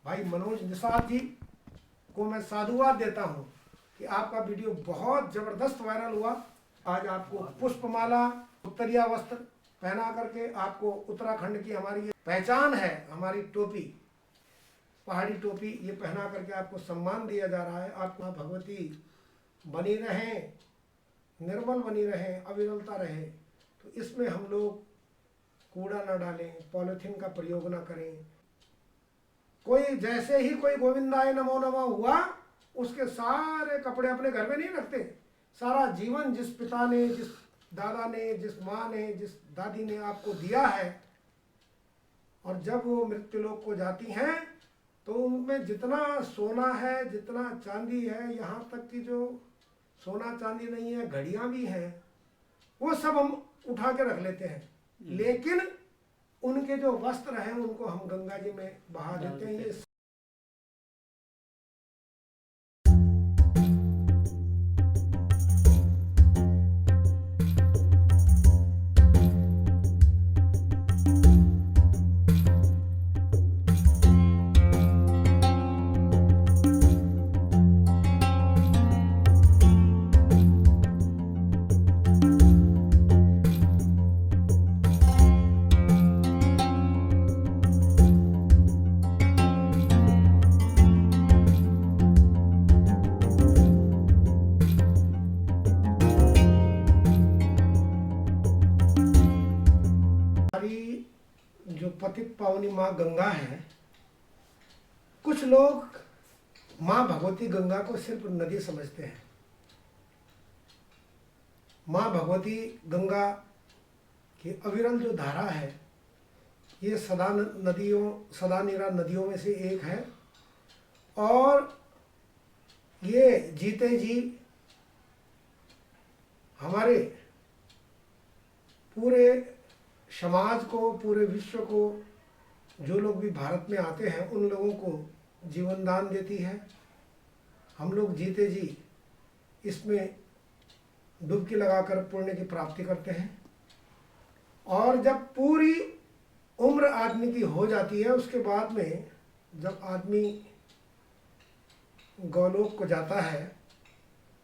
भाई मनोज निषाद जी को मैं साधुवाद देता हूँ कि आपका वीडियो बहुत जबरदस्त वायरल हुआ। आज आपको पुष्पमाला उत्तरीय वस्त्र पहना करके आपको उत्तराखंड की हमारी ये पहचान है, हमारी टोपी, पहाड़ी टोपी, ये पहना करके आपको सम्मान दिया जा रहा है। आपको भगवती बनी रहें, निर्मल बनी रहें, अविरलता रहे। तो इसमें हम लोग कूड़ा न डालें, पॉलिथीन का प्रयोग न करें। कोई जैसे ही कोई गोविंदाय नमो नमः हुआ, उसके सारे कपड़े अपने घर में नहीं रखते। सारा जीवन जिस पिता ने, जिस दादा ने, जिस माँ ने, जिस दादी ने आपको दिया है, और जब वो मृत्युलोक को जाती हैं तो उनमें जितना सोना है, जितना चांदी है, यहाँ तक कि जो सोना चांदी नहीं है, घड़ियाँ भी हैं, वो सब हम उठा के रख लेते हैं। लेकिन उनके जो वस्त्र हैं उनको हम गंगा जी में बहा देते हैं। ये जो पतित पावनी माँ गंगा है, कुछ लोग माँ भगवती गंगा को सिर्फ नदी समझते हैं। माँ भगवती गंगा की अविरल जो धारा है, ये सदा निरा नदियों में से एक है। और ये जीते जी हमारे पूरे समाज को, पूरे विश्व को, जो लोग भी भारत में आते हैं उन लोगों को जीवन दान देती है। हम लोग जीते जी इसमें डुबकी लगाकर पुण्य की प्राप्ति करते हैं। और जब पूरी उम्र आदमी की हो जाती है, उसके बाद में जब आदमी गौलोक को जाता है,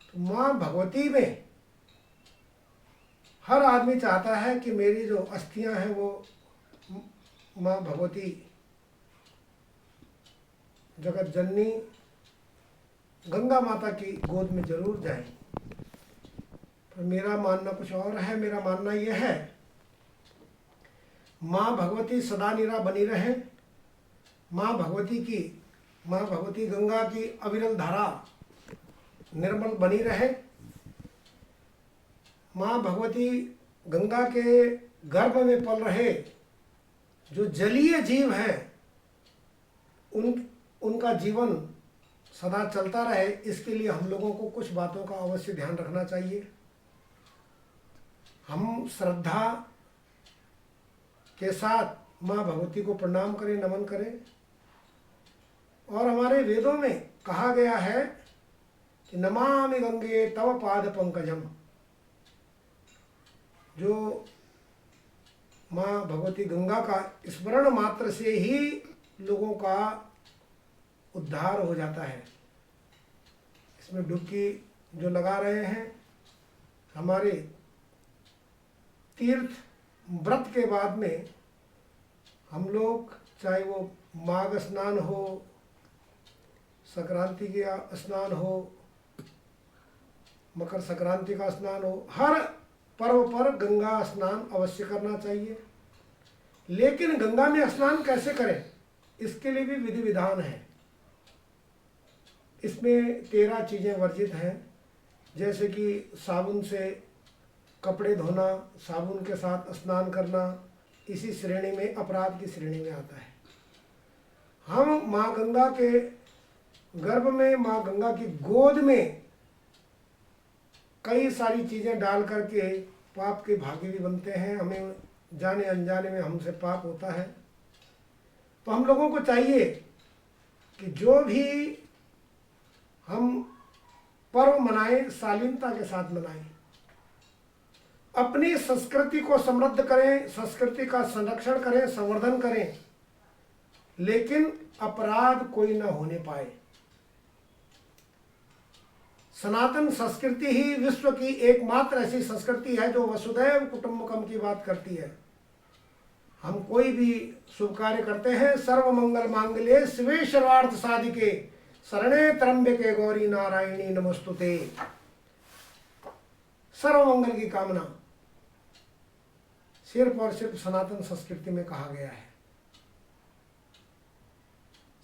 तो माँ भगवती में हर आदमी चाहता है कि मेरी जो अस्थियां हैं वो माँ भगवती जगत जननी गंगा माता की गोद में जरूर जाए। पर मेरा मानना कुछ और है। मेरा मानना यह है, माँ भगवती सदा निरा बनी रहे। माँ भगवती गंगा की अविरल धारा निर्मल बनी रहे। माँ भगवती गंगा के गर्भ में पल रहे जो जलीय जीव हैं, उनका जीवन सदा चलता रहे। इसके लिए हम लोगों को कुछ बातों का अवश्य ध्यान रखना चाहिए। हम श्रद्धा के साथ माँ भगवती को प्रणाम करें, नमन करें। और हमारे वेदों में कहा गया है कि नमामि गंगे तव पाद पंकजम। जो माँ भगवती गंगा का स्मरण मात्र से ही लोगों का उद्धार हो जाता है। इसमें डुबकी जो लगा रहे हैं, हमारे तीर्थ व्रत के बाद में हम लोग, चाहे वो माघ स्नान हो, संक्रांति का स्नान हो, मकर संक्रांति का स्नान हो, हर पर्व पर गंगा स्नान अवश्य करना चाहिए। लेकिन गंगा में स्नान कैसे करें, इसके लिए भी विधि विधान है। इसमें 13 चीज़ें वर्जित हैं, जैसे कि साबुन से कपड़े धोना, साबुन के साथ स्नान करना, इसी श्रेणी में, अपराध की श्रेणी में आता है। हम माँ गंगा के गर्भ में, माँ गंगा की गोद में कई सारी चीज़ें डाल करके पाप के भागी भी बनते हैं। हमें जाने अनजाने में हमसे पाप होता है। तो हम लोगों को चाहिए कि जो भी हम पर्व मनाएं, शालीनता के साथ मनाएं, अपनी संस्कृति को समृद्ध करें, संस्कृति का संरक्षण करें, संवर्धन करें। लेकिन अपराध कोई न होने पाए। सनातन संस्कृति ही विश्व की एकमात्र ऐसी संस्कृति है जो वसुधैव कुटुंबकम की बात करती है। हम कोई भी शुभ कार्य करते हैं, सर्व मंगल मांगल्ये शिवे सर्वार्थ साधिके शरणे त्र्यंबके गौरी नारायणी नमोस्तुते। सर्व मंगल की कामना सिर्फ और सिर्फ सनातन संस्कृति में कहा गया है।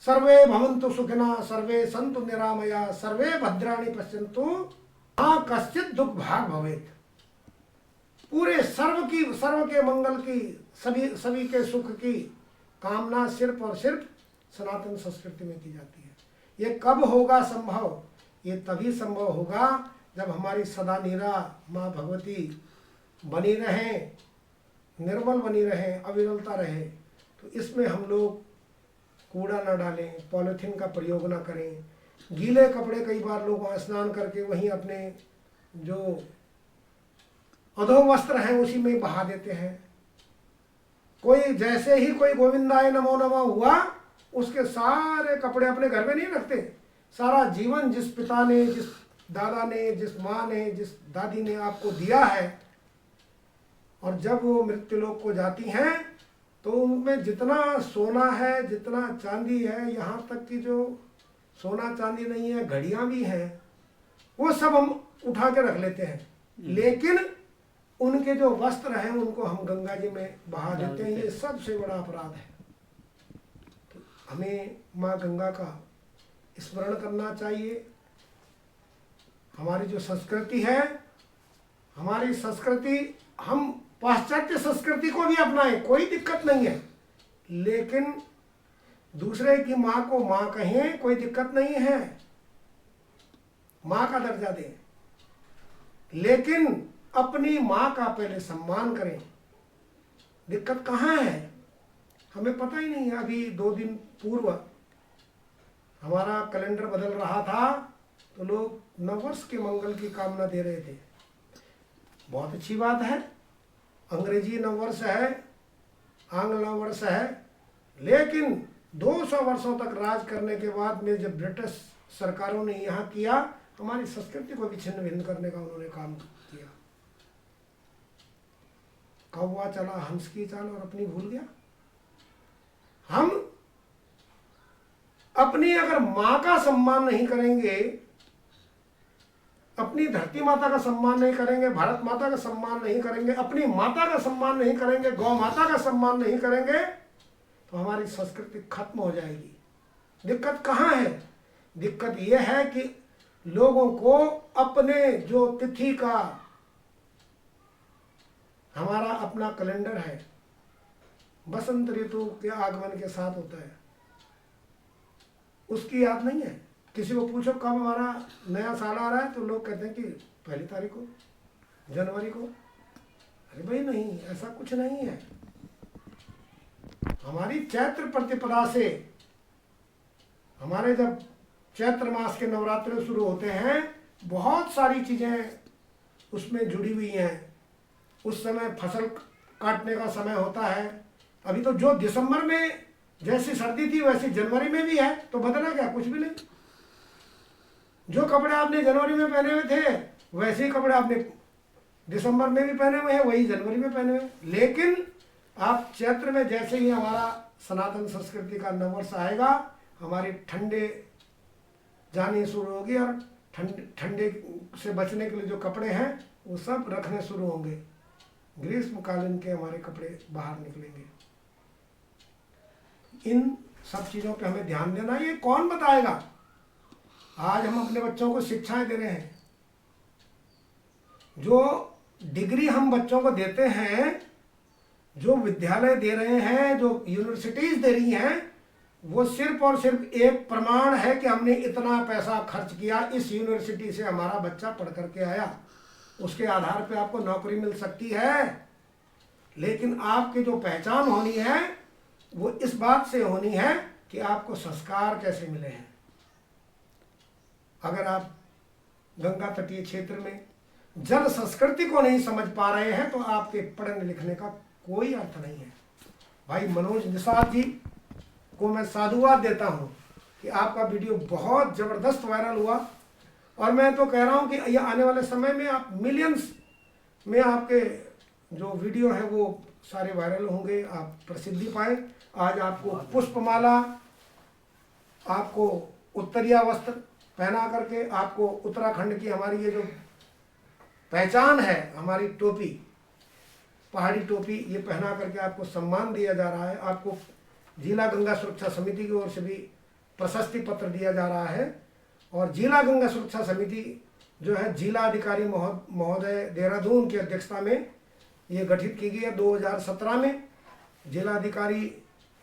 सर्वे भवन्तु सुखिनः, सर्वे सन्तु निरामया, सर्वे भद्राणि पश्यन्तु मा कश्चित् दुःख भाग् भवेत्। पूरे सर्व के मंगल की, सभी के सुख की कामना सिर्फ और सिर्फ सनातन संस्कृति में की जाती है। ये कब होगा संभव? ये तभी संभव होगा जब हमारी सदा नीरा माँ भगवती बनी रहे, निर्मल बनी रहे, अविरलता रहे। तो इसमें हम लोग कूड़ा न डालें, पॉलिथीन का प्रयोग न करें, गीले कपड़े कई बार लोग वहाँ स्नान करके वहीं अपने जो अधो वस्त्र हैं उसी में बहा देते हैं। कोई जैसे ही कोई गोविंदाय नमो नमः हुआ, उसके सारे कपड़े अपने घर में नहीं रखते। सारा जीवन जिस पिता ने, जिस दादा ने, जिस माँ ने, जिस दादी ने आपको दिया है, और जब वो मृत्युलोक को जाती हैं तो उनमें जितना सोना है, जितना चांदी है, यहाँ तक कि जो सोना चांदी नहीं है, घड़ियाँ भी हैं, वो सब हम उठा के रख लेते हैं। लेकिन उनके जो वस्त्र हैं उनको हम गंगा जी में बहा देते हैं। ये सबसे बड़ा अपराध है। तो हमें माँ गंगा का स्मरण करना चाहिए। हमारी जो संस्कृति है, हमारी संस्कृति, हम पाश्चात्य संस्कृति को भी अपनाएं, कोई दिक्कत नहीं है, लेकिन दूसरे की माँ को माँ कहें, कोई दिक्कत नहीं है, माँ का दर्जा दें, लेकिन अपनी माँ का पहले सम्मान करें। दिक्कत कहाँ है? हमें पता ही नहीं है। अभी 2 दिन पूर्व हमारा कैलेंडर बदल रहा था, तो लोग नववर्ष के मंगल की कामना दे रहे थे। बहुत अच्छी बात है, अंग्रेजी नववर्ष है, आंग्ल नववर्ष है, लेकिन 200 वर्षों तक राज करने के बाद में जब ब्रिटिश सरकारों ने यहाँ किया, हमारी संस्कृति को भी छिन्न भिन्न करने का उन्होंने काम किया। कौवा चला हंस की चाल और अपनी भूल गया। हम अपनी अगर माँ का सम्मान नहीं करेंगे, अपनी धरती माता का सम्मान नहीं करेंगे, भारत माता का सम्मान नहीं करेंगे, अपनी माता का सम्मान नहीं करेंगे, गौ माता का सम्मान नहीं करेंगे, तो हमारी संस्कृति खत्म हो जाएगी। दिक्कत कहाँ है? दिक्कत यह है कि लोगों को अपने जो तिथि का, हमारा अपना कैलेंडर है, बसंत ऋतु के आगमन के साथ होता है, उसकी याद नहीं है। किसी को पूछो कब हमारा नया साल आ रहा है, तो लोग कहते हैं कि 1 तारीख को, जनवरी को। अरे भाई नहीं, ऐसा कुछ नहीं है। हमारी चैत्र प्रतिपदा से, हमारे जब चैत्र मास के नवरात्र शुरू होते हैं, बहुत सारी चीज़ें उसमें जुड़ी हुई हैं। उस समय फसल काटने का समय होता है। अभी तो जो दिसंबर में जैसी सर्दी थी वैसी जनवरी में भी है, तो बदला क्या? कुछ भी नहीं। जो कपड़े आपने जनवरी में पहने हुए थे वैसे ही कपड़े आपने दिसंबर में भी पहने हुए हैं, वही जनवरी में पहने हुए। लेकिन आप चैत्र में जैसे ही हमारा सनातन संस्कृति का नववर्ष आएगा, हमारी ठंडे जानी शुरू होगी और ठंडे से बचने के लिए जो कपड़े हैं वो सब रखने शुरू होंगे। ग्रीष्मकालीन के हमारे कपड़े बाहर निकलेंगे। इन सब चीज़ों पे हमें ध्यान देना। ये कौन बताएगा? आज हम अपने बच्चों को शिक्षाएं दे रहे हैं। जो डिग्री हम बच्चों को देते हैं, जो विद्यालय दे रहे हैं, जो यूनिवर्सिटीज दे रही हैं, वो सिर्फ और सिर्फ एक प्रमाण है कि हमने इतना पैसा खर्च किया, इस यूनिवर्सिटी से हमारा बच्चा पढ़ करके आया। उसके आधार पे आपको नौकरी मिल सकती है, लेकिन आपकी जो पहचान होनी है वो इस बात से होनी है कि आपको संस्कार कैसे मिले हैं। अगर आप गंगा तटीय क्षेत्र में जन संस्कृति को नहीं समझ पा रहे हैं तो आपके पढ़ने लिखने का कोई अर्थ नहीं है। भाई मनोज निषाद जी को मैं साधुवाद देता हूँ कि आपका वीडियो बहुत ज़बरदस्त वायरल हुआ। और मैं तो कह रहा हूँ कि ये आने वाले समय में आप मिलियंस में आपके जो वीडियो है वो सारे वायरल होंगे, आप प्रसिद्धि पाए। आज आपको पुष्पमाला, आपको उत्तरीय वस्त्र पहना करके, आपको उत्तराखंड की हमारी ये जो पहचान है, हमारी टोपी, पहाड़ी टोपी, ये पहना करके आपको सम्मान दिया जा रहा है। आपको जिला गंगा सुरक्षा समिति की ओर से भी प्रशस्ति पत्र दिया जा रहा है। और जिला गंगा सुरक्षा समिति जो है जिला अधिकारी महोदय देहरादून की अध्यक्षता में ये गठित की गई है 2017 में। जिला अधिकारी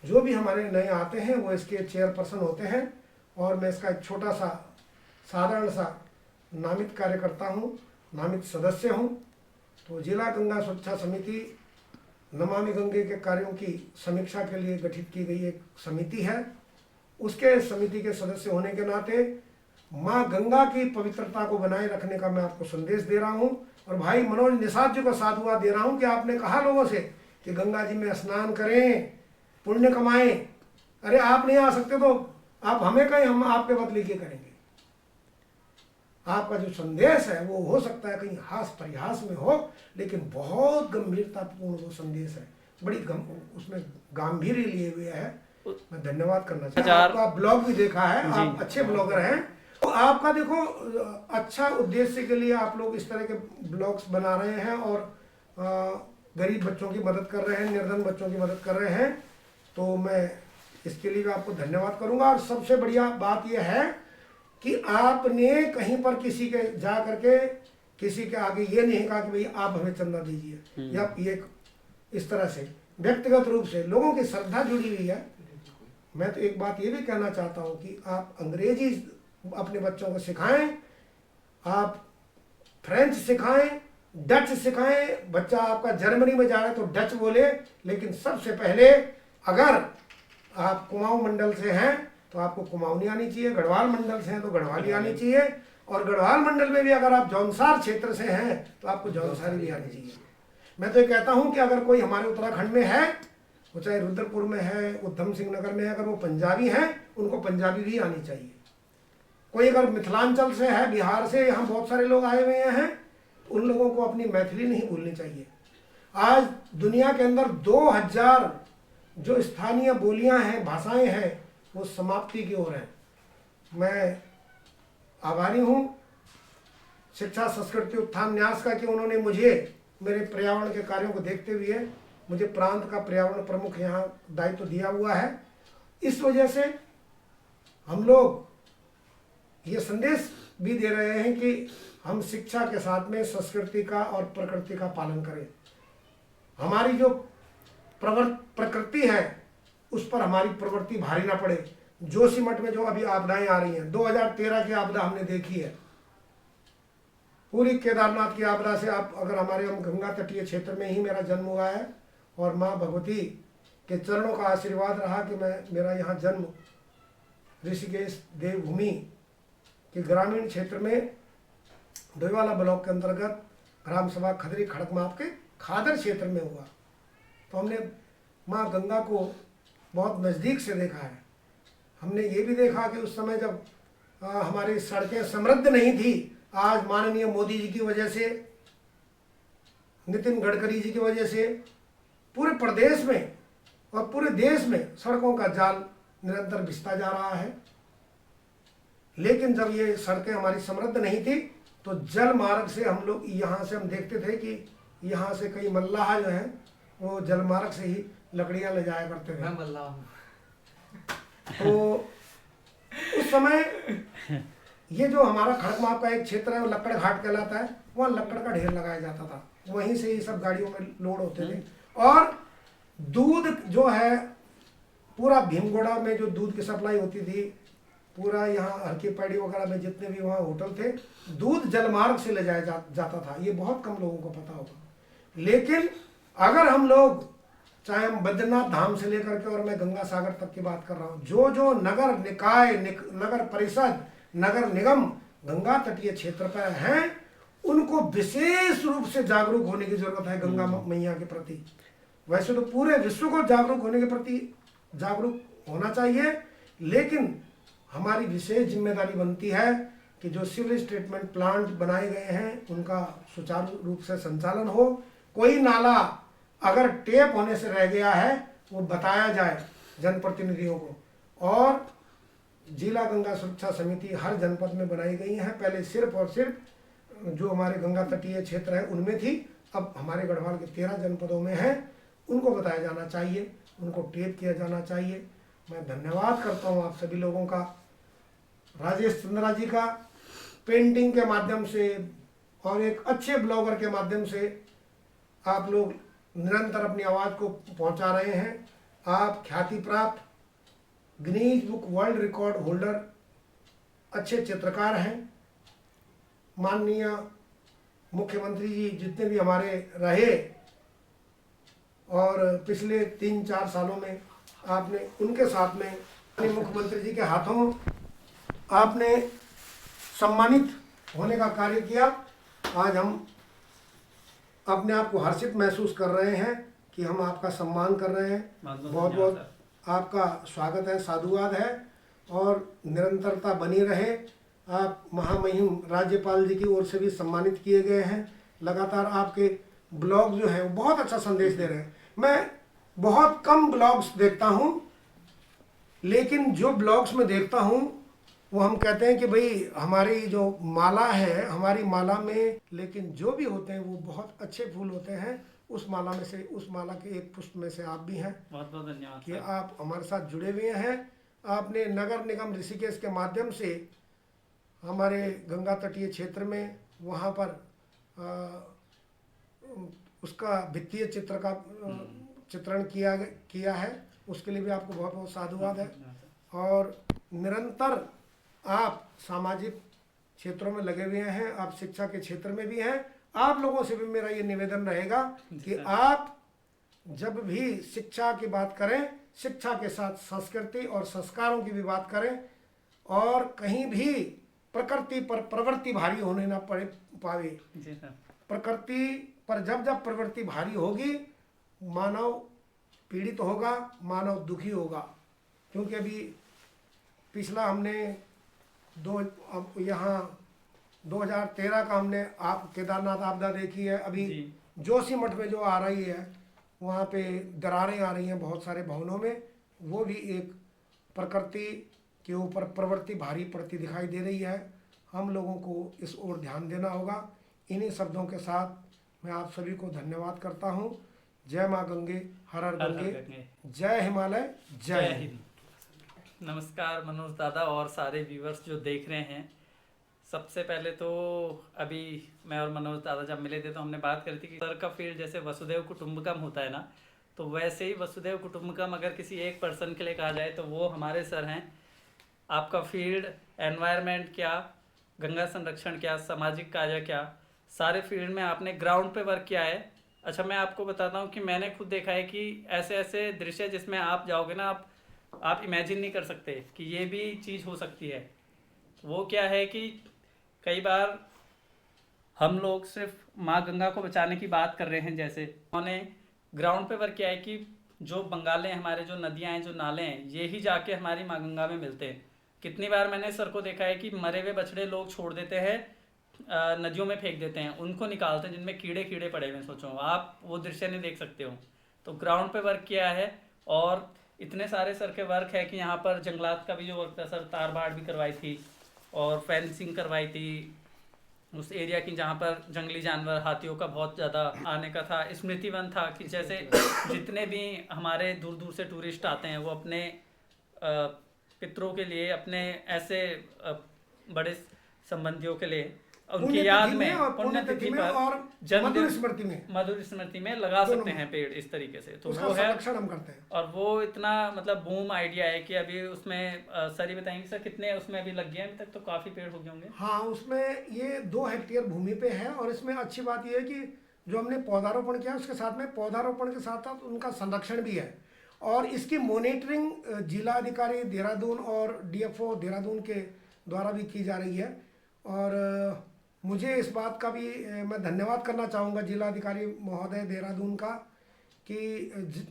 जो भी हमारे नए आते हैं वो इसके चेयरपर्सन होते हैं, और मैं इसका एक छोटा सा साधारण सा नामित कार्यकर्ता हूँ, नामित सदस्य हूँ। तो जिला गंगा सुरक्षा समिति नमामि गंगे के कार्यों की समीक्षा के लिए गठित की गई एक समिति है। उसके समिति के सदस्य होने के नाते माँ गंगा की पवित्रता को बनाए रखने का मैं आपको संदेश दे रहा हूँ। और भाई मनोज निषाद जी को साधुवाद दे रहा हूँ कि आपने कहा लोगों से कि गंगा जी में स्नान करें, पुण्य कमाएं। अरे आप नहीं आ सकते तो आप हमें कहें, हम आपके बदले के करेंगे। आपका जो संदेश है वो हो सकता है कहीं हास परिहास में हो, लेकिन बहुत गंभीरतापूर्ण वो संदेश है, बड़ी उसमें गांधीर्य लिए हुए है। मैं धन्यवाद करना चाहता हूँ। आपका ब्लॉग भी देखा है, आप अच्छे ब्लॉगर हैं। तो आपका देखो अच्छा उद्देश्य के लिए आप लोग इस तरह के ब्लॉग्स बना रहे हैं और गरीब बच्चों की मदद कर रहे हैं, निर्धन बच्चों की मदद कर रहे हैं। तो मैं इसके लिए भी आपको धन्यवाद करूंगा। और सबसे बढ़िया बात यह है कि आपने कहीं पर किसी के जा करके किसी के आगे ये नहीं कहा कि भाई आप हमें चंदा दीजिए, या ये इस तरह से व्यक्तिगत रूप से लोगों की श्रद्धा जुड़ी हुई है। मैं तो एक बात ये भी कहना चाहता हूँ कि आप अंग्रेजी अपने बच्चों को सिखाएं, आप फ्रेंच सिखाएं, डच सिखाएं। बच्चा आपका जर्मनी में जा रहा है तो डच बोले, लेकिन सबसे पहले अगर आप कुमाऊं मंडल से हैं तो आपको कुमाऊनी आनी चाहिए, गढ़वाल मंडल से हैं तो गढ़वाली आनी चाहिए, और गढ़वाल मंडल में भी अगर आप जौनसार क्षेत्र से हैं तो आपको जौनसारी भी आनी चाहिए। मैं तो ये कहता हूँ कि अगर कोई हमारे उत्तराखंड में है, वो चाहे रुद्रपुर में है, उधम सिंह नगर में है, अगर वो पंजाबी हैं उनको पंजाबी भी आनी चाहिए। कोई अगर मिथिलांचल से है, बिहार से, यहाँ बहुत सारे लोग आए हुए हैं, उन लोगों को अपनी मैथिली नहीं भूलनी चाहिए। आज दुनिया के अंदर 2000 जो स्थानीय बोलियां हैं, भाषाएं हैं, वो समाप्ति की ओर है। मैं आभारी हूँ शिक्षा संस्कृति उत्थान न्यास का कि उन्होंने मुझे मेरे पर्यावरण के कार्यों को देखते हुए मुझे प्रांत का पर्यावरण प्रमुख यहाँ दायित्व दिया हुआ है। इस वजह से हम लोग ये संदेश भी दे रहे हैं कि हम शिक्षा के साथ में संस्कृति का और प्रकृति का पालन करें। हमारी जो प्रकृति है उस पर हमारी प्रवृत्ति भारी ना पड़े। जोशीमठ में जो अभी आपदाएं आ रही हैं, 2013 की आपदा हमने देखी है, पूरी केदारनाथ की आपदा से। आप अगर हमारे हम गंगा तटीय क्षेत्र में ही मेरा जन्म हुआ है, और माँ भगवती के चरणों का आशीर्वाद रहा कि मेरा यहाँ जन्म ऋषिकेश देवभूमि के ग्रामीण क्षेत्र में डोईवाला ब्लॉक के अंतर्गत ग्राम सभा खदरी खड़कमाप के खादर क्षेत्र में हुआ। तो हमने माँ गंगा को बहुत नज़दीक से देखा है। हमने ये भी देखा कि उस समय जब हमारी सड़कें समृद्ध नहीं थी, आज माननीय मोदी जी की वजह से, नितिन गडकरी जी की वजह से पूरे प्रदेश में और पूरे देश में सड़कों का जाल निरंतर बिछता जा रहा है। लेकिन जब ये सड़कें हमारी समृद्ध नहीं थी तो जल मार्ग से हम लोग यहाँ से हम देखते थे कि यहाँ से कई मल्लाह जो हैं वो जल मार्ग से ही लकड़ियाँ ले जाया करते थे। मैं मल्लाह हूँ। तो उस समय ये जो हमारा खड़कमाप का एक क्षेत्र है वो लक्कड़ घाट कहलाता है, वहाँ लक्कड़ का ढेर लगाया जाता था, वहीं से ही सब गाड़ियों में लोड होते थे। और दूध जो है पूरा भीमगोड़ा में जो दूध की सप्लाई होती थी, पूरा यहाँ हरकी पैड़ी वगैरह में जितने भी वहाँ होटल थे, दूध जलमार्ग से ले जाया जाता था। ये बहुत कम लोगों को पता होगा। लेकिन अगर हम लोग, चाहे हम बद्रीनाथ धाम से लेकर के, और मैं गंगा सागर तक की बात कर रहा हूँ, जो जो नगर निकाय, नगर परिषद, नगर निगम गंगा तटीय क्षेत्र पर हैं, उनको विशेष रूप से जागरूक होने की जरूरत है गंगा मैया के प्रति। वैसे तो पूरे विश्व को जागरूक होने के प्रति जागरूक होना चाहिए, लेकिन हमारी विशेष जिम्मेदारी बनती है कि जो सिविल ट्रीटमेंट प्लांट बनाए गए हैं उनका सुचारू रूप से संचालन हो। कोई नाला अगर टेप होने से रह गया है वो बताया जाए जनप्रतिनिधियों को। और जिला गंगा सुरक्षा समिति हर जनपद में बनाई गई है। पहले सिर्फ और सिर्फ जो हमारे गंगा तटीय क्षेत्र है उनमें थी, अब हमारे गढ़वाल के 13 जनपदों में है। उनको बताया जाना चाहिए, उनको टेप किया जाना चाहिए। मैं धन्यवाद करता हूँ आप सभी लोगों का, राजेश चंद्रा जी का, पेंटिंग के माध्यम से और एक अच्छे ब्लॉगर के माध्यम से आप लोग निरंतर अपनी आवाज़ को पहुंचा रहे हैं। आप ख्याति प्राप्त Guinness book world record holder अच्छे चित्रकार हैं। माननीय मुख्यमंत्री जी जितने भी हमारे रहे और पिछले 3-4 सालों में आपने उनके साथ में अपने मुख्यमंत्री जी के हाथों आपने सम्मानित होने का कार्य किया। आज हम अपने आप को हर्षित महसूस कर रहे हैं कि हम आपका सम्मान कर रहे हैं। बहुत बहुत आपका स्वागत है, साधुवाद है और निरंतरता बनी रहे। आप महामहिम राज्यपाल जी की ओर से भी सम्मानित किए गए हैं। लगातार आपके ब्लॉग जो हैं वो बहुत अच्छा संदेश दे रहे हैं। मैं बहुत कम ब्लॉग्स देखता हूँ, लेकिन जो ब्लॉग्स में देखता हूँ वो हम कहते हैं कि भाई हमारी जो माला है, हमारी माला में लेकिन जो भी होते हैं वो बहुत अच्छे फूल होते हैं। उस माला में से, उस माला के एक पुष्प में से आप भी हैं। बहुत बहुत धन्यवाद कि आप हमारे साथ जुड़े हुए हैं। आपने नगर निगम ऋषिकेश के माध्यम से हमारे गंगा तटीय क्षेत्र में वहाँ पर उसका भित्तीय चित्र का चित्रण किया है। उसके लिए भी आपको बहुत बहुत साधुवाद है। और निरंतर आप सामाजिक क्षेत्रों में लगे हुए हैं, आप शिक्षा के क्षेत्र में भी हैं। आप लोगों से भी मेरा ये निवेदन रहेगा कि आप जब भी शिक्षा की बात करें, शिक्षा के साथ संस्कृति और संस्कारों की भी बात करें और कहीं भी प्रकृति पर प्रवृत्ति भारी होने ना पावे। प्रकृति पर जब जब प्रवृत्ति भारी होगी मानव पीड़ित होगा, मानव दुखी होगा। क्योंकि अभी पिछला हमने यहाँ 2013 का हमने आप केदारनाथ आपदा देखी है। अभी जोशीमठ में जो आ रही है वहाँ पे दरारें आ रही हैं बहुत सारे भवनों में, वो भी एक प्रकृति के ऊपर प्रवृत्ति भारी पड़ती दिखाई दे रही है। हम लोगों को इस ओर ध्यान देना होगा। इन्हीं शब्दों के साथ मैं आप सभी को धन्यवाद करता हूँ। जय माँ गंगे, हर हर गंगे, जय हिमालय, जय हिंद। नमस्कार मनोज दादा और सारे व्यूअर्स जो देख रहे हैं। सबसे पहले तो अभी मैं और मनोज दादा जब मिले थे तो हमने बात करी थी कि सर का फील्ड जैसे वसुधैव कुटुंबकम होता है ना, तो वैसे ही वसुधैव कुटुंबकम अगर किसी एक पर्सन के लिए कहा जाए तो वो हमारे सर हैं। आपका फील्ड एनवायरनमेंट क्या, गंगा संरक्षण क्या, सामाजिक कार्य क्या, सारे फील्ड में आपने ग्राउंड पे वर्क किया है। अच्छा, मैं आपको बताता हूँ कि मैंने खुद देखा है कि ऐसे ऐसे दृश्य जिसमें आप जाओगे ना, आप इमेजिन नहीं कर सकते कि ये भी चीज़ हो सकती है। वो क्या है कि कई बार हम लोग सिर्फ माँ गंगा को बचाने की बात कर रहे हैं, जैसे उन्होंने ग्राउंड पे वर्क किया है कि जो बंगाले हमारे जो नदियाँ हैं, जो नाले हैं, ये ही जाके हमारी माँ गंगा में मिलते हैं। कितनी बार मैंने सर को देखा है कि मरे हुए बछड़े लोग छोड़ देते हैं, नदियों में फेंक देते हैं, उनको निकालते हैं जिनमें कीड़े कीड़े पड़े हुए। सोचो आप वो दृश्य नहीं देख सकते हो। तो ग्राउंड पे वर्क किया है और इतने सारे सर के वर्क है कि यहाँ पर जंगलात का भी जो वर्क था सर, तार बाड़ भी करवाई थी और फेंसिंग करवाई थी उस एरिया की जहाँ पर जंगली जानवर हाथियों का बहुत ज़्यादा आने का था। स्मृति वन था कि जैसे जितने भी हमारे दूर दूर से टूरिस्ट आते हैं वो अपने पितरों के लिए, अपने ऐसे बड़े संबंधियों के लिए उनकी याद में पुण्यतिथि पर और मधुर स्मृति में लगा सकते हैं पेड़ इस तरीके से। तो वो है हम करते हैं और वो इतना मतलब बूम आइडिया है कि अभी उसमें सर ही बताएंगे सर कितने उसमें अभी लग गए हैं अभी तक? तो काफ़ी पेड़ हो गए होंगे। हाँ, उसमें ये 2 हेक्टेयर भूमि पे है और इसमें अच्छी बात ये है कि जो हमने पौधारोपण किया उसके साथ में पौधारोपण के साथ साथ उनका संरक्षण भी है और इसकी मॉनिटरिंग जिला अधिकारी देहरादून और DFO देहरादून के द्वारा भी की जा रही है। और मुझे इस बात का भी मैं धन्यवाद करना चाहूँगा जिला अधिकारी महोदय देहरादून का कि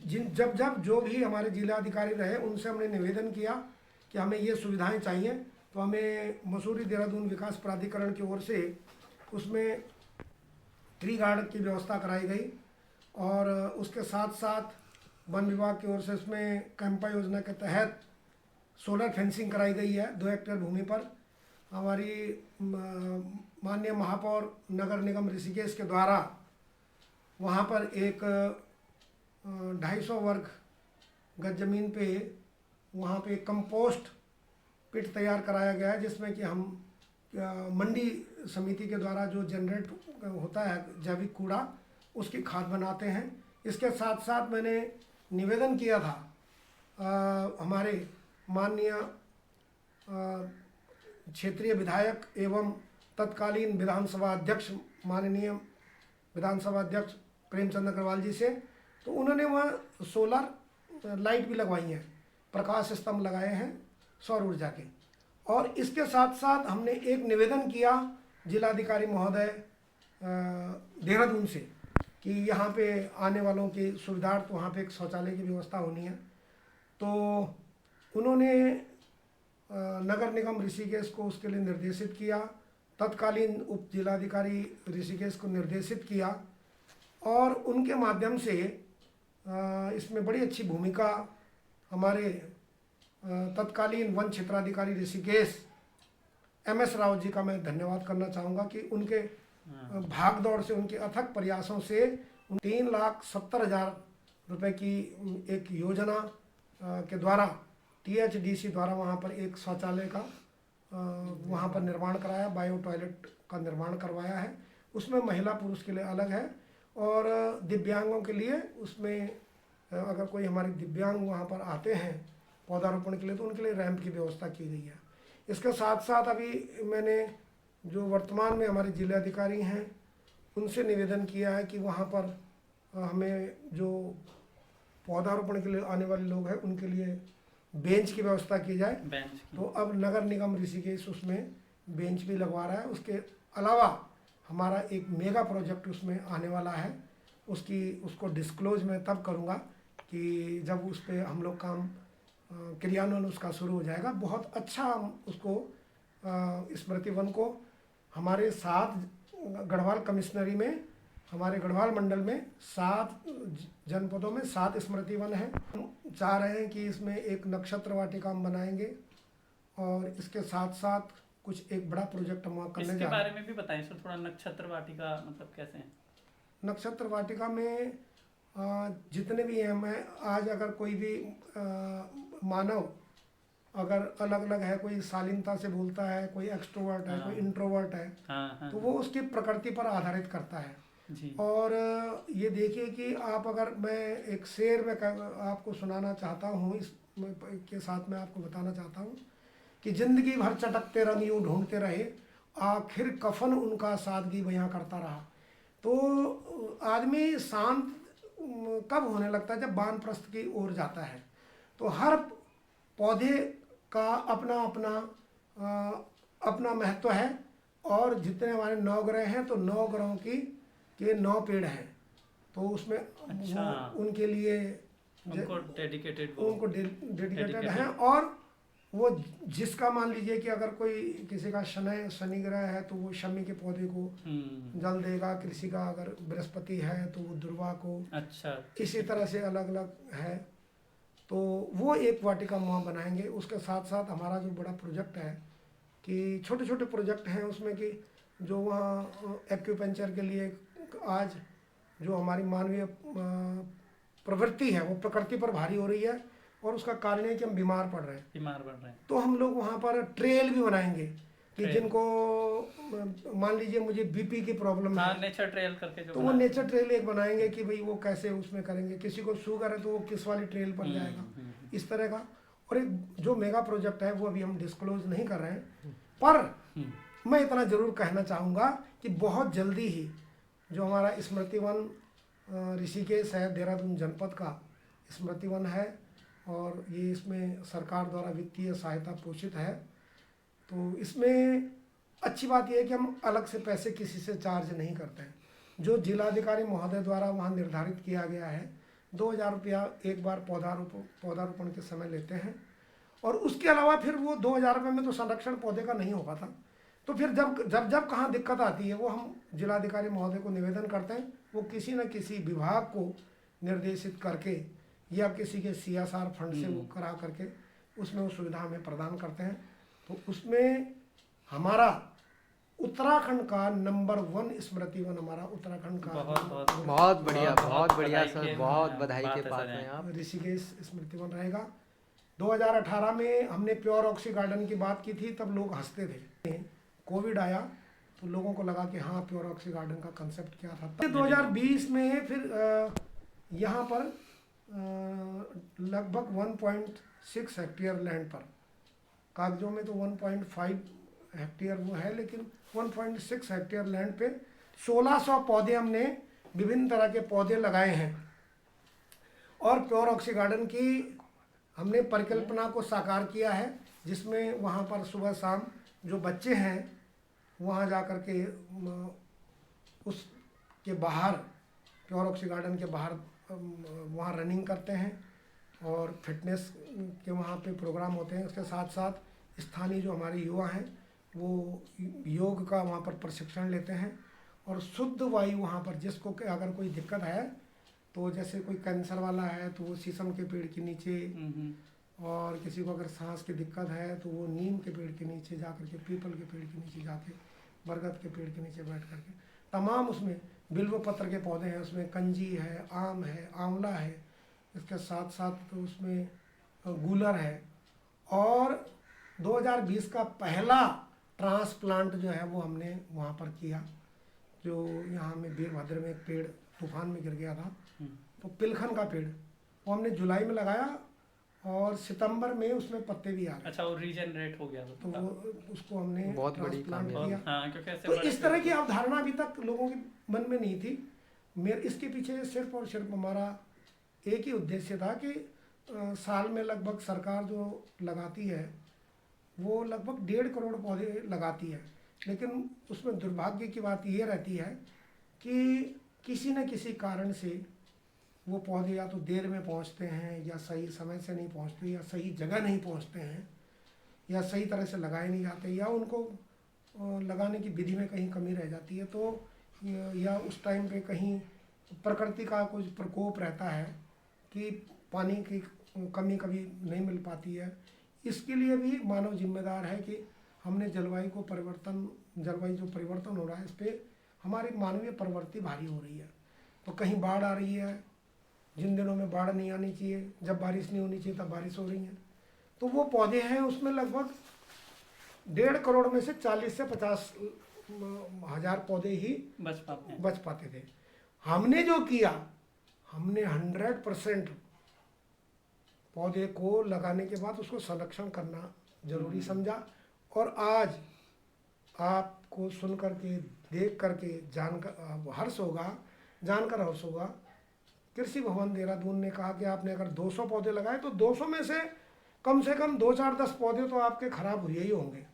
जब जब जो भी हमारे जिलाधिकारी रहे उनसे हमने निवेदन किया कि हमें ये सुविधाएं चाहिए, तो हमें मसूरी देहरादून विकास प्राधिकरण की ओर से उसमें ट्री गार्डन की व्यवस्था कराई गई और उसके साथ साथ वन विभाग की ओर से उसमें कैंपा योजना के तहत सोलर फेंसिंग कराई गई है 2 हेक्टेयर भूमि पर। हमारी माननीय महापौर नगर निगम ऋषिकेश के द्वारा वहाँ पर एक 250 वर्ग गज जमीन पे वहाँ पे कंपोस्ट पिट तैयार कराया गया है, जिसमें कि हम मंडी समिति के द्वारा जो जनरेट होता है जैविक कूड़ा उसकी खाद बनाते हैं। इसके साथ साथ मैंने निवेदन किया था हमारे माननीय क्षेत्रीय विधायक एवं तत्कालीन विधानसभा अध्यक्ष माननीय विधानसभा अध्यक्ष प्रेमचंद अग्रवाल जी से, तो उन्होंने वहाँ सोलर लाइट भी लगवाई हैं, प्रकाश स्तंभ लगाए हैं सौर ऊर्जा के। और इसके साथ साथ हमने एक निवेदन किया जिलाधिकारी महोदय देहरादून से कि यहाँ पे आने वालों की सुविधार्थ वहाँ पे एक शौचालय की व्यवस्था होनी है। तो उन्होंने नगर निगम ऋषिकेश को उसके लिए निर्देशित किया, तत्कालीन उप जिलाधिकारी ऋषिकेश को निर्देशित किया और उनके माध्यम से इसमें बड़ी अच्छी भूमिका हमारे तत्कालीन वन क्षेत्राधिकारी ऋषिकेश MS राव जी का मैं धन्यवाद करना चाहूँगा कि उनके भाग दौड़ से, उनके अथक प्रयासों से 3,70,000 रुपए की एक योजना के द्वारा THDC द्वारा वहाँ पर एक शौचालय का वहाँ पर निर्माण कराया, बायो टॉयलेट का निर्माण करवाया है। उसमें महिला पुरुष के लिए अलग है और दिव्यांगों के लिए उसमें अगर कोई हमारे दिव्यांग वहाँ पर आते हैं पौधारोपण के लिए तो उनके लिए रैंप की व्यवस्था की गई है। इसके साथ साथ अभी मैंने जो वर्तमान में हमारे जिलाधिकारी हैं उनसे निवेदन किया है कि वहाँ पर हमें जो पौधारोपण के लिए आने वाले लोग हैं उनके लिए बेंच की व्यवस्था की जाए। तो अब नगर निगम ऋषिकेश उसमें बेंच भी लगवा रहा है। उसके अलावा हमारा एक मेगा प्रोजेक्ट उसमें आने वाला है, उसको डिस्क्लोज मैं तब करूँगा कि जब उस पर हम लोग काम क्रियान्वयन उसका शुरू हो जाएगा। बहुत अच्छा हम उसको स्मृति वन को हमारे 7 गढ़वाल कमिश्नरी में, हमारे गढ़वाल मंडल में 7 जनपदों में 7 स्मृति वन है। हम चाह रहे हैं कि इसमें एक नक्षत्र वाटिका हम बनाएंगे और इसके साथ साथ कुछ एक बड़ा प्रोजेक्ट हम वहाँ करने जा रहे हैं। इसके बारे में भी बताएं सर थोड़ा, नक्षत्र वाटिका मतलब कैसे है? नक्षत्र वाटिका में जितने भी हैं, मैं आज अगर कोई भी मानव अगर अलग अलग है, कोई शालीनता से बोलता है, कोई एक्सट्रोवर्ट है, कोई इंट्रोवर्ट है, तो वो उसकी प्रकृति पर आधारित करता है जी। और ये देखिए कि आप अगर, मैं एक शेर में आपको सुनाना चाहता हूँ, इस के साथ मैं आपको बताना चाहता हूँ कि जिंदगी भर चटकते रंग यूँ ढूंढते रहे, आखिर कफन उनका सादगी बयां करता रहा। तो आदमी शांत कब होने लगता है? जब वानप्रस्थ की ओर जाता है। तो हर पौधे का अपना अपना महत्व है और जितने हमारे 9 ग्रह हैं तो 9 ग्रहों के 9 पेड़ हैं, तो उसमें अच्छा। उनके लिए उनको डेडिकेटेड हैं। और वो जिसका मान लीजिए कि अगर कोई किसी का शनि ग्रह है तो वो शमी के पौधे को जल देगा, किसी का अगर बृहस्पति है तो वो दुर्वा को, अच्छा, इसी तरह से अलग अलग है। तो वो एक वाटिका वहाँ बनाएंगे। उसके साथ साथ हमारा जो बड़ा प्रोजेक्ट है कि छोटे छोटे प्रोजेक्ट हैं उसमें कि जो वहाँ एक्यूपेंचर के लिए आज जो हमारी मानवीय प्रवृत्ति है वो प्रकृति पर भारी हो रही है और उसका कारण है कि हम बीमार पड़ रहे हैं। तो हम लोग वहाँ पर ट्रेल भी बनाएंगे कि जिनको मान लीजिए मुझे BP की प्रॉब्लम है, नेचर ट्रेल करके जो तो वो नेचर ट्रेल एक बनाएंगे कि भाई वो कैसे उसमें करेंगे। किसी को शुगर है तो वो किस वाली ट्रेल पर जाएगा, इस तरह का। और एक जो मेगा प्रोजेक्ट है वो अभी हम डिस्क्लोज नहीं कर रहे हैं, पर मैं इतना जरूर कहना चाहूँगा कि बहुत जल्दी ही जो हमारा स्मृति वन ऋषिकेश है, देहरादून जनपद का स्मृति वन है और ये इसमें सरकार द्वारा वित्तीय सहायता पोषित है। तो इसमें अच्छी बात यह है कि हम अलग से पैसे किसी से चार्ज नहीं करते हैं। जो जिलाधिकारी महोदय द्वारा वहाँ निर्धारित किया गया है 2,000 रुपया एक बार पौधारोपण के समय लेते हैं। और उसके अलावा फिर वो 2,000 रुपये में तो संरक्षण पौधे का नहीं हो पाता। तो फिर जब कहाँ दिक्कत आती है वो हम जिलाधिकारी महोदय को निवेदन करते हैं, वो किसी न किसी विभाग को निर्देशित करके या किसी के CSR फंड से वो करा करके उसमें वो सुविधा हमें प्रदान करते हैं। तो उसमें हमारा उत्तराखंड का नंबर 1 स्मृति वन, हमारा उत्तराखंड का बहुत बढ़िया सर, बहुत बधाई के पात्र हैं आप। ऋषिकेश स्मृति वन रहेगा। 2018 में हमने प्योर ऑक्सी गार्डन की बात की थी, तब लोग हंसते थे। कोविड आया तो लोगों को लगा कि हाँ प्योर ऑक्सी गार्डन का कंसेप्ट क्या था। 2020 में फिर यहाँ पर लगभग 1.6 हेक्टेयर लैंड पर, कागजों में तो 1.5 हेक्टेयर वो है, लेकिन 1.6 हेक्टेयर लैंड पे 1600 पौधे हमने विभिन्न तरह के पौधे लगाए हैं। और प्योर ऑक्सी गार्डन की हमने परिकल्पना को साकार किया है, जिसमें वहाँ पर सुबह शाम जो बच्चे हैं वहाँ जा कर के उसके बाहर, प्योर ऑक्सी गार्डन के बाहर वहाँ रनिंग करते हैं और फिटनेस के वहाँ पे प्रोग्राम होते हैं। उसके साथ साथ स्थानीय जो हमारे युवा हैं वो योग का वहाँ पर प्रशिक्षण लेते हैं। और शुद्ध वायु वहाँ पर, जिसको अगर कोई दिक्कत है तो जैसे कोई कैंसर वाला है तो वो शीशम के पेड़ के नीचे, और किसी को अगर सांस की दिक्कत है तो वो नीम के पेड़ के नीचे जा कर के, पीपल के पेड़ के नीचे जाके, बरगद के पेड़ के नीचे बैठ करके तमाम, उसमें बिल्व पत्र के पौधे हैं, उसमें कंजी है, आम है, आंवला है, इसके साथ साथ तो उसमें गूलर है। और 2020 का पहला ट्रांसप्लांट जो है वो हमने वहाँ पर किया, जो यहाँ में वीरभद्र में एक पेड़ तूफान में गिर गया था, तो पिलखन का पेड़ वो हमने जुलाई में लगाया और सितंबर में उसमें पत्ते भी आ गए। अच्छा, वो रीजनरेट हो गया तो वो उसको हमने बहुत बड़ी ट्रांसप्लांट कामयाबी। किया। हाँ, क्योंकि ऐसे तो बड़े इस तरह की अवधारणा अभी तक लोगों के मन में नहीं थी। मेरे इसके पीछे सिर्फ और सिर्फ हमारा एक ही उद्देश्य था कि साल में लगभग सरकार जो लगाती है वो लगभग 1.5 करोड़ पौधे लगाती है, लेकिन उसमें दुर्भाग्य की बात ये रहती है कि किसी न किसी कारण से वो पौधे या तो देर में पहुंचते हैं, या सही समय से नहीं पहुंचते, या सही जगह नहीं पहुंचते हैं, या सही तरह से लगाए नहीं जाते, या उनको लगाने की विधि में कहीं कमी रह जाती है, तो या उस टाइम पे कहीं प्रकृति का कुछ प्रकोप रहता है कि पानी की कमी कभी नहीं मिल पाती है। इसके लिए भी मानव जिम्मेदार है कि हमने जलवायु जो परिवर्तन हो रहा है, इस पर हमारी मानवीय प्रवृत्ति भारी हो रही है। तो कहीं बाढ़ आ रही है, जिन दिनों में बाढ़ नहीं आनी चाहिए, जब बारिश नहीं होनी चाहिए तब बारिश हो रही है। तो वो पौधे हैं उसमें लगभग 1.5 करोड़ में से 40 से 50 हजार पौधे ही बच पाते थे। हमने जो किया, हमने 100% पौधे को लगाने के बाद उसको संरक्षण करना जरूरी समझा। और आज आपको सुन करके, देख करके, जानकर हर्ष होगा। कृषि भवन देहरादून ने कहा कि आपने अगर 200 पौधे लगाए तो 200 में से कम 2, 4, 10 पौधे तो आपके खराब हुए ही होंगे।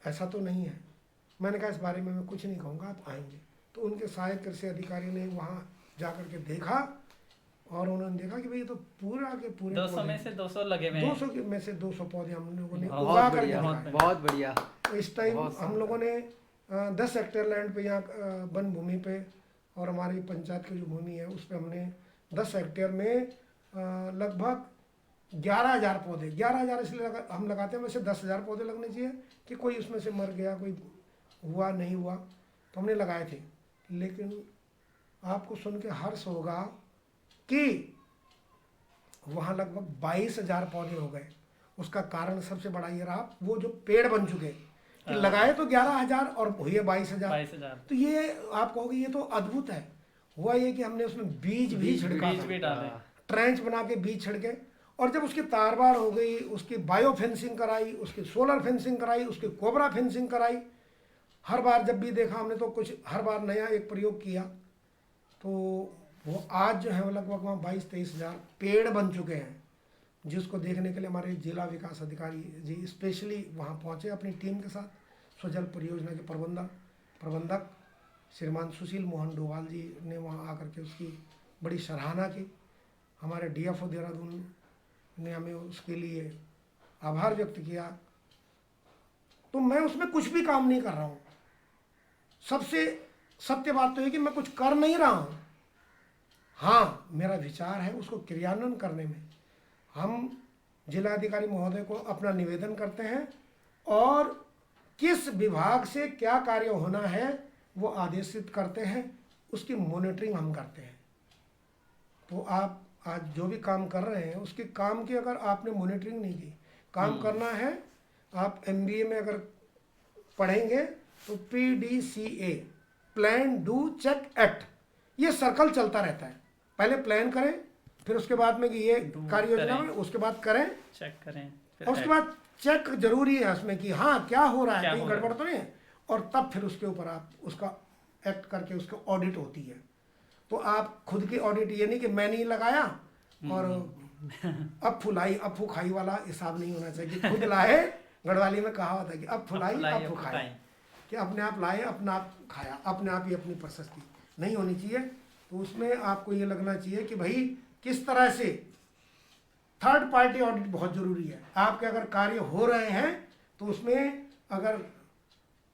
ऐसा तो नहीं है। मैंने कहा इस बारे में मैं कुछ नहीं कहूँगा, आप आएंगे। तो उनके सहायक कृषि अधिकारी ने वहाँ जा कर के देखा और उन्होंने देखा कि भाई ये तो पूरा के पूरे 200 में से 200 लगे हुए हैं। 200 में से 200 पौधे हम लोगों ने बहुत उगा कर बढ़िया, बहुत बढ़िया। तो इस टाइम हम लोगों ने 10 हेक्टेयर लैंड पे, यहाँ वन भूमि पे, और हमारी पंचायत की जो भूमि है उस पर हमने 10 हेक्टेयर में लगभग 11,000 पौधे, 11,000 इसलिए हम लगाते हैं, वैसे 10,000 पौधे लगने चाहिए कि कोई उसमें से मर गया, कोई हुआ नहीं हुआ, तो हमने लगाए थे। लेकिन आपको सुन के हर्ष होगा कि वहाँ लगभग 22,000 पौधे हो गए। उसका कारण सबसे बड़ा ये रहा, वो जो पेड़ बन चुके कि लगाए तो 11,000 और हुए 22,000। तो ये आप कहोगे ये तो अद्भुत है। हुआ ये कि हमने उसमें बीज भी छिड़का, ट्रेंच बना के बीज छिड़के, और जब उसकी तारबार हो गई, उसकी बायो फेंसिंग कराई, उसकी सोलर फेंसिंग कराई, उसकी कोबरा फेंसिंग कराई। हर बार जब भी देखा हमने तो कुछ हर बार नया एक प्रयोग किया। तो वो आज जो है वो लगभग वहाँ 22-23,000 पेड़ बन चुके हैं, जिसको देखने के लिए हमारे जिला विकास अधिकारी जी स्पेशली वहाँ पहुँचे अपनी टीम के साथ। स्वजल परियोजना के प्रबंधक श्रीमान सुशील मोहन डोवाल जी ने वहाँ आकर के उसकी बड़ी सराहना की। हमारे DFO देहरादून ने हमें उसके लिए आभार व्यक्त किया। तो मैं उसमें कुछ भी काम नहीं कर रहा हूँ। सबसे सत्य बात तो है कि मैं कुछ कर नहीं रहा हूँ। हाँ, मेरा विचार है उसको क्रियान्वयन करने में हम जिलाधिकारी महोदय को अपना निवेदन करते हैं और किस विभाग से क्या कार्य होना है वो आदेशित करते हैं, उसकी मॉनिटरिंग हम करते हैं। तो आप आज जो भी काम कर रहे हैं उसके काम की अगर आपने मॉनिटरिंग नहीं की, काम करना है, आप MBA में अगर पढ़ेंगे तो PDCA, plan do check act, ये सर्कल चलता रहता है। पहले प्लान करें, फिर उसके बाद में कि ये कार्य योजना में, उसके बाद करें, चेक करें, और उसके बाद चेक जरूरी है उसमें कि हाँ क्या हो रहा है, कहीं गड़बड़ तो नहीं है, और तब फिर उसके ऊपर आप उसका एक्ट करके उसका ऑडिट होती है। तो आप खुद की ऑडिट, ये नहीं कि मैंने ही लगाया और अब फुलाई अब फुखाई वाला हिसाब नहीं होना चाहिए कि खुद लाए, गढ़वाली में कहावत है कि अब फुलाई अब फुखाई, कि अपने आप लाए अपना आप खाया, अपने आप ही अपनी प्रशस्ति नहीं होनी चाहिए। तो उसमें आपको ये लगना चाहिए कि भाई किस तरह से थर्ड पार्टी ऑडिट बहुत ज़रूरी है। आपके अगर कार्य हो रहे हैं तो उसमें अगर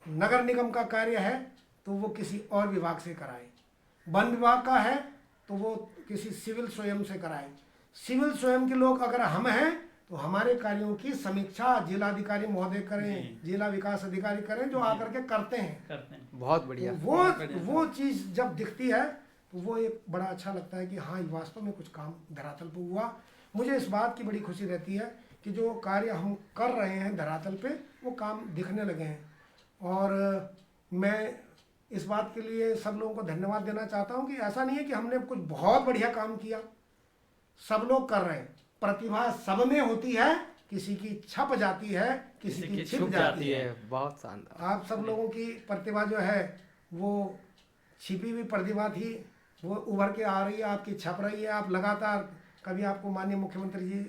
नगर निगम का कार्य है तो वो किसी और विभाग से कराए, वन विभाग का है तो वो किसी सिविल स्वयं से कराए। सिविल स्वयं के लोग अगर हम हैं तो हमारे कार्यों की समीक्षा जिलाधिकारी महोदय करें, जिला विकास अधिकारी करें, जो आकर के करते हैं। बहुत बढ़िया। तो वो चीज़ जब दिखती है तो वो एक बड़ा अच्छा लगता है कि हाँ वास्तव में कुछ काम धरातल पर हुआ। मुझे इस बात की बड़ी खुशी रहती है कि जो कार्य हम कर रहे हैं धरातल पे वो काम दिखने लगे हैं। और मैं इस बात के लिए सब लोगों को धन्यवाद देना चाहता हूँ कि ऐसा नहीं है कि हमने कुछ बहुत बढ़िया काम किया, सब लोग कर रहे हैं, प्रतिभा सब में होती है, किसी की छप जाती है, किसी की छिप जाती है। बहुत शानदार। आप सब लोगों की प्रतिभा जो है वो छिपी हुई प्रतिभा थी, वो उभर के आ रही है, आपकी छप रही है। आप लगातार, कभी आपको माननीय मुख्यमंत्री जी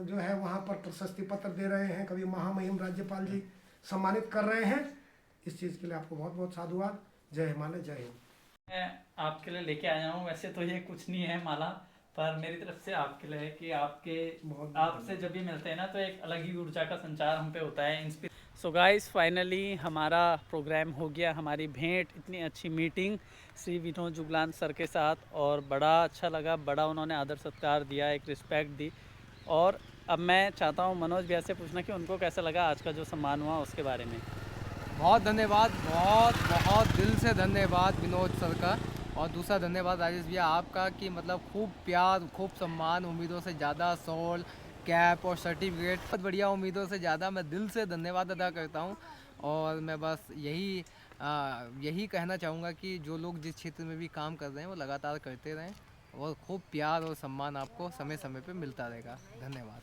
जो है वहाँ पर प्रशस्ति पत्र दे रहे हैं, कभी महामहिम राज्यपाल जी सम्मानित कर रहे हैं। इस चीज़ के लिए आपको बहुत बहुत साधुवाद। जय हिमालय, जय हिंद। मैं आपके लिए लेके आया हूँ। वैसे तो ये कुछ नहीं है माला, पर मेरी तरफ से आपके लिए है कि आपसे जब भी मिलते हैं ना तो एक अलग ही ऊर्जा का संचार हम पे होता है। सो गाइस, फाइनली हमारा प्रोग्राम हो गया, हमारी भेंट, इतनी अच्छी मीटिंग श्री विनोद जुगलान सर के साथ, और बड़ा अच्छा लगा, बड़ा उन्होंने आदर सत्कार दिया, एक रिस्पेक्ट दी। और अब मैं चाहता हूँ मनोज भैया से पूछना कि उनको कैसा लगा आज का जो सम्मान हुआ उसके बारे में। बहुत धन्यवाद, बहुत बहुत दिल से धन्यवाद विनोद सर का। और दूसरा धन्यवाद राजेश भैया आपका कि मतलब खूब प्यार, खूब सम्मान, उम्मीदों से ज़्यादा शॉल, कैप और सर्टिफिकेट, बहुत बढ़िया, उम्मीदों से ज़्यादा। मैं दिल से धन्यवाद अदा करता हूँ। और मैं बस यही कहना चाहूँगा कि जो लोग जिस क्षेत्र में भी काम कर रहे हैं वो लगातार करते रहें, और खूब प्यार और सम्मान आपको समय समय पे मिलता रहेगा। धन्यवाद।